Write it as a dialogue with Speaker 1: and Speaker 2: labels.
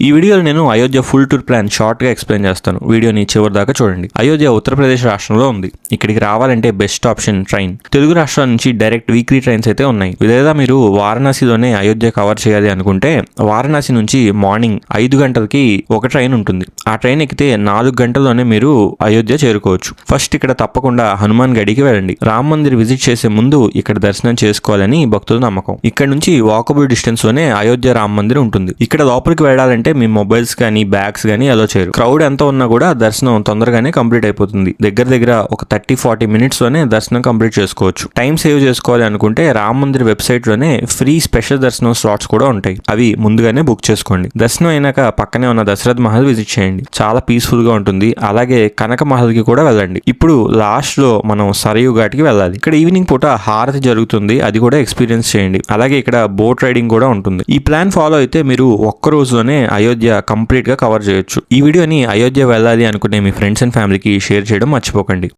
Speaker 1: ఈ వీడియోలో నేను Ayodhya full tour plan short గా ఎక్స్ప్లెయిన్ చేస్తాను. వీడియోని చివరి దాకా చూడండి. అయోధ్య ఉత్తరప్రదేశ్ రాష్ట్రంలో ఉంది. ఇక్కడికి రావాలంటే బెస్ట్ ఆప్షన్ ట్రైన్. తెలుగు రాష్ట్రాల నుంచి డైరెక్ట్ వీక్లీ ట్రైన్స్ అయితే ఉన్నాయి. లేదా మీరు వారణాసిలోనే అయోధ్య కవర్ చేయాలి అనుకుంటే వారణాసి నుంచి మార్నింగ్ 5 గంటలకి ఒక ట్రైన్ ఉంటుంది. ఆ ట్రైన్ ఎక్కితే 4 గంటల్లోనే మీరు అయోధ్య చేరుకోవచ్చు. ఫస్ట్ ఇక్కడ తప్పకుండా హనుమాన్ గడికి వెళ్ళండి. రామ్ మందిర్ విజిట్ చేసే ముందు ఇక్కడ దర్శనం చేసుకోవాలని భక్తుల నమ్మకం. ఇక్కడ నుంచి వాకబుల్ డిస్టెన్స్ లోనే అయోధ్య రామ్ మందిర్ ఉంటుంది. ఇక్కడ లోపలికి వెళ్ళాలంటే మీ మొబైల్స్ కానీ బ్యాగ్స్ కానీ అలో చేయరు. క్రౌడ్ ఎంత ఉన్నా కూడా దర్శనం తొందరగానే కంప్లీట్ అయిపోతుంది. దగ్గర ఒక 30-40 మినిట్స్ లోనే దర్శనం కంప్లీట్ చేసుకోవచ్చు. టైం సేవ్ చేసుకోవాలి అనుకుంటే రామ్ మందిర్ వెబ్సైట్ లోనే ఫ్రీ స్పెషల్ దర్శనం స్లాట్స్ కూడా ఉంటాయి. అవి ముందుగానే బుక్ చేసుకోండి. దర్శనం అయినాక పక్కనే ఉన్న దశరథ్ మహల్ విజిట్ చేయండి. చాలా పీస్ఫుల్ గా ఉంటుంది. అలాగే కనక మహల్ కి కూడా వెళ్ళండి. ఇప్పుడు లాస్ట్ లో మనం సరయూ ఘాట్కి వెళ్ళాలి. ఇక్కడ ఈవినింగ్ పూట హారతి జరుగుతుంది. అది కూడా ఎక్స్పీరియన్స్ చేయండి. అలాగే ఇక్కడ బోట్ రైడింగ్ కూడా ఉంటుంది. ఈ ప్లాన్ ఫాలో అయితే మీరు ఒక్క రోజులోనే అయోధ్య కంప్లీట్ గా కవర్ చేయొచ్చు. ఈ వీడియోని అయోధ్య వెళ్ళాలి అనుకునే మీ ఫ్రెండ్స్ అండ్ ఫ్యామిలీకి షేర్ చేయడం మర్చిపోకండి.